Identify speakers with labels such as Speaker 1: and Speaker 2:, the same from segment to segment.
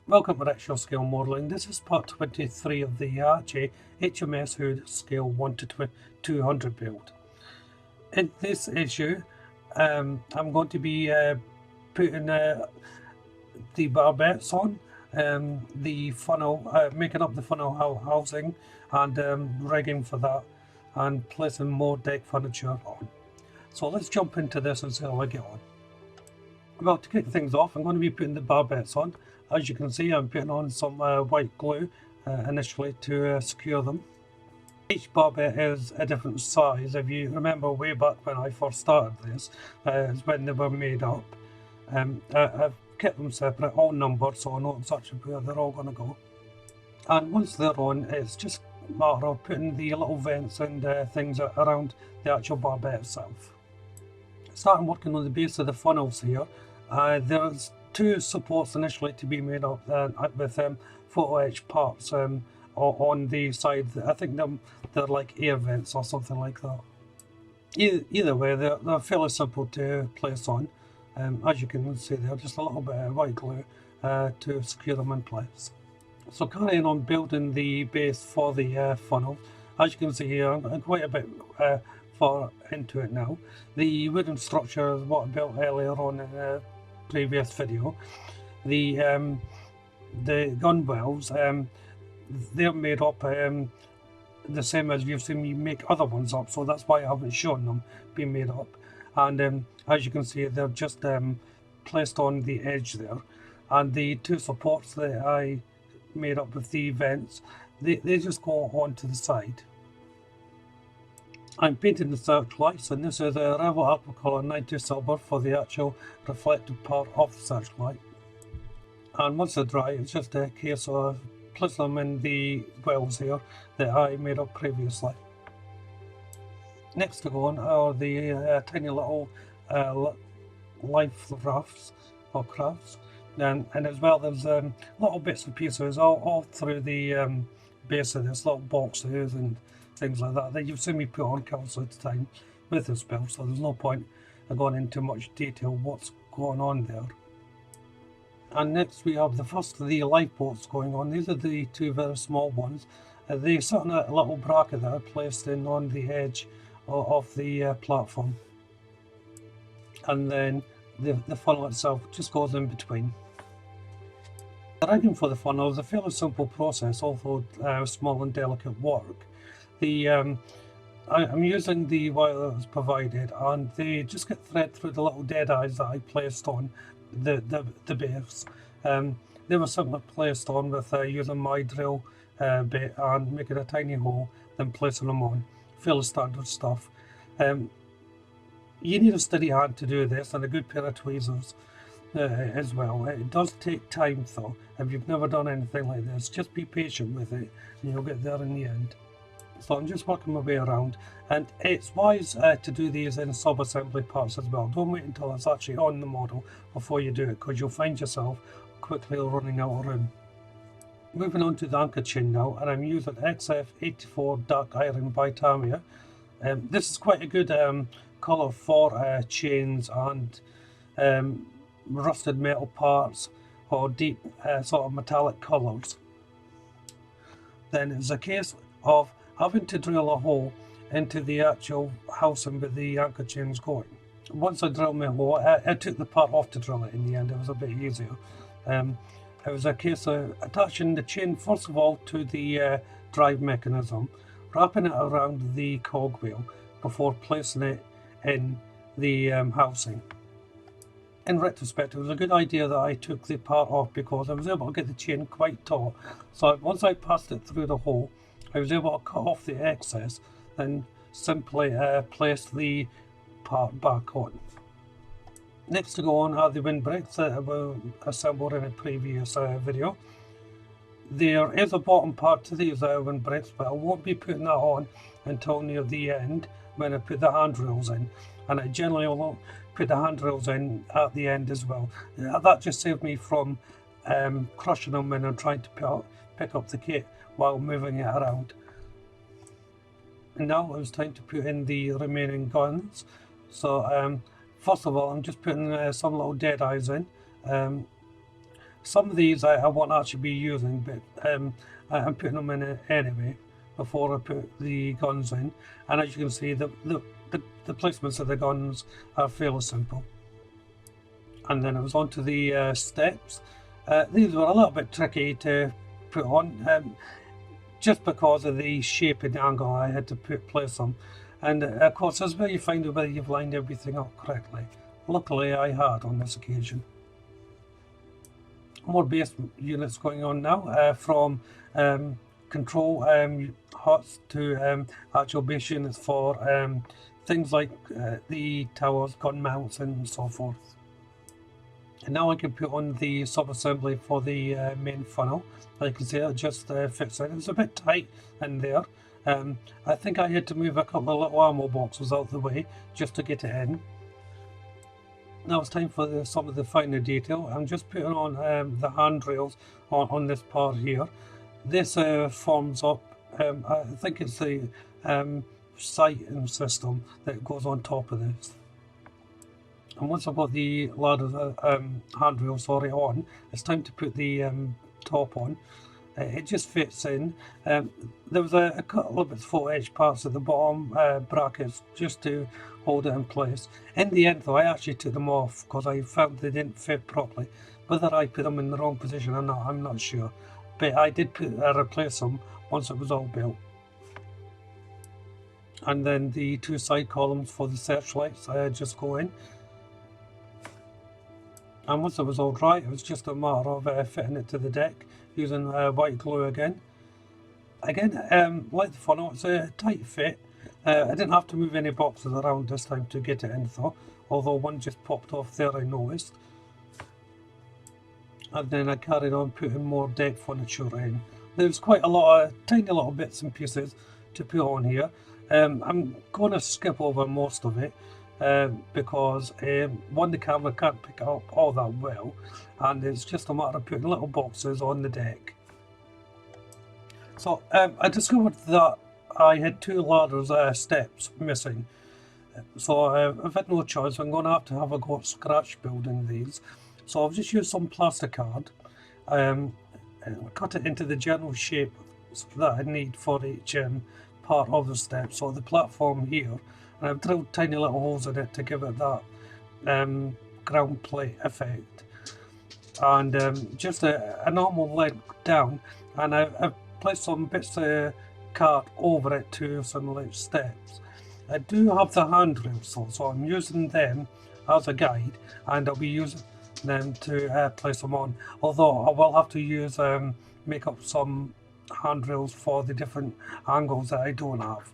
Speaker 1: Welcome to Retro Scale Modelling. This is part 23 of the Hachette HMS hood scale 1 to 200 build. In this issue, I'm going to be putting the barbettes on, the funnel, making up the funnel housing and rigging for that, and placing more deck furniture on. So let's jump into this and see how I get on. Well, to kick things off, I'm going to be putting the barbettes on. As you can see, I'm putting on some white glue initially to secure them. Each barbette is a different size. If you remember way back when I first started this, is when they were made up. I've kept them separate, all numbered, so I know exactly where they're all going to go. And once they're on, it's just a matter of putting the little vents and things around the actual barbette itself. Starting working on the base of the funnels here, there's two supports initially to be made up with photo etched parts on the side. I think they're like air vents or something like that. Either way, they're fairly simple to place on. As you can see, they're just a little bit of white glue to secure them in place. So carrying on building the base for the funnel, as you can see here, I'm quite a bit far into it now. The wooden structure is what I built earlier on in the previous video. The gunwales, they're made up the same as you've seen me make other ones up, so that's why I haven't shown them being made up. And as you can see, they're just placed on the edge there. And the two supports that I made up with the vents, they just go onto the side. I'm painting the searchlights, and this is a Revel Aquacolor 90 Silver for the actual reflective part of the searchlight. And once they're dry, it's just a case of placing them in the wells here that I made up previously. Next to go on are the tiny little life rafts or crafts, and as well there's little bits and pieces all through the base of this, little boxes and things like that you've seen me put on countless times with this build, so there's no point in going into much detail what's going on there. And next we have the first of the lifeboats going on. These are the two very small ones. They sit on a little bracket that I placed in on the edge of the platform, and then the funnel itself just goes in between. The rigging for the funnel is a fairly simple process, although small and delicate work. I'm using the wire that was provided, and they just get thread through the little dead eyes that I placed on the base. They were simply placed on with using my drill bit and making a tiny hole, then placing them on. Fairly standard stuff. You need a steady hand to do this, and a good pair of tweezers as well. It does take time though. If you've never done anything like this, just be patient with it and you'll get there in the end. So I'm just working my way around, and it's wise to do these in sub-assembly parts as well. Don't wait until it's actually on the model before you do it, because you'll find yourself quickly running out of room. Moving on to the anchor chain now, and I'm using XF84 Dark Iron by Tamiya. This is quite a good colour for chains and rusted metal parts or deep sort of metallic colours. Then it's a case of having to drill a hole into the actual housing with the anchor chains going. Once I drilled my hole, I took the part off to drill it in the end. It was a bit easier. It was a case of attaching the chain first of all to the drive mechanism, wrapping it around the cogwheel before placing it in the housing. In retrospect, it was a good idea that I took the part off, because I was able to get the chain quite taut. So once I passed it through the hole, I was able to cut off the excess and simply place the part back on. Next to go on are the windbreaks that were assembled in a previous video. There is a bottom part to these windbreaks, but I won't be putting that on until near the end when I put the handrails in. And I generally will put the handrails in at the end as well. That just saved me from crushing them when I'm trying to pick up the kit while moving it around. And now it's time to put in the remaining guns. So first of all, I'm just putting some little dead eyes in. some of these I won't actually be using, but I'm putting them in it anyway before I put the guns in. And as you can see, the placements of the guns are fairly simple. And then it was onto the steps. These were a little bit tricky to put on, just because of the shape and the angle I had to place them. And of course, that's where you find out whether you've lined everything up correctly. Luckily, I had on this occasion. More base units going on now, from control huts to actual base units for things like the towers, gun mounts, and so forth. And now I can put on the sub-assembly for the main funnel. Like you can see, it just fits in. It's a bit tight in there. I think I had to move a couple of little ammo boxes out of the way just to get it in. Now it's time for some of the finer detail. I'm just putting on the handrails on this part here. This forms up, I think it's the sighting system that goes on top of this. And once I've got the ladder handrails on, it's time to put the top on. It just fits in. There was a couple of 4-inch parts at the bottom brackets just to hold it in place. In the end though, I actually took them off because I found they didn't fit properly. Whether I put them in the wrong position or not, I'm not sure. But I did replace them once it was all built. And then the 2 side columns for the searchlights just go in. And once it was all dry, it was just a matter of fitting it to the deck using white glue again. Again, like the funnel, it's a tight fit. I didn't have to move any boxes around this time to get it in though, although one just popped off there, I noticed. And then I carried on putting more deck furniture in. There's quite a lot of tiny little bits and pieces to put on here. I'm going to skip over most of it. Because one, the camera can't pick it up all that well, and it's just a matter of putting little boxes on the deck. So I discovered that I had 2 ladders steps missing, so I've had no choice. I'm going to have a go at scratch building these. So I've just used some plastic card, cut it into the general shape that I need for each part of the step. So the platform here, and I've drilled tiny little holes in it to give it that ground plate effect. And just a normal length down, and I've placed some bits of card over it to simulate steps. I do have the handrails though, so I'm using them as a guide, and I'll be using them to place them on. Although I will have to use make up some handrails for the different angles that I don't have.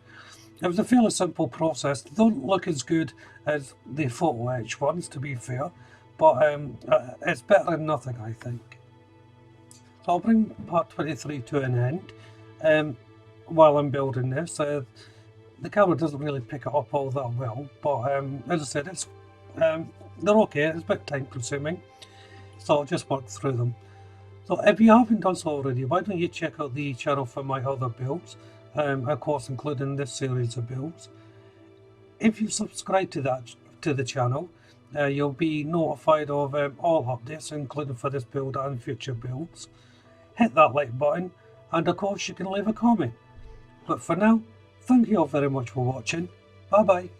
Speaker 1: It was a fairly simple process. They don't look as good as the photo etch ones, to be fair, but it's better than nothing, I think. So I'll bring part 23 to an end while I'm building this. The camera doesn't really pick it up all that well, but as I said, it's they're okay. It's a bit time consuming, so I'll just work through them. So if you haven't done so already, why don't you check out the channel for my other builds, of course including this series of builds. If you subscribe to the channel, you'll be notified of all updates, including for this build and future builds. Hit that like button, and of course you can leave a comment. But for now, thank you all very much for watching. Bye bye.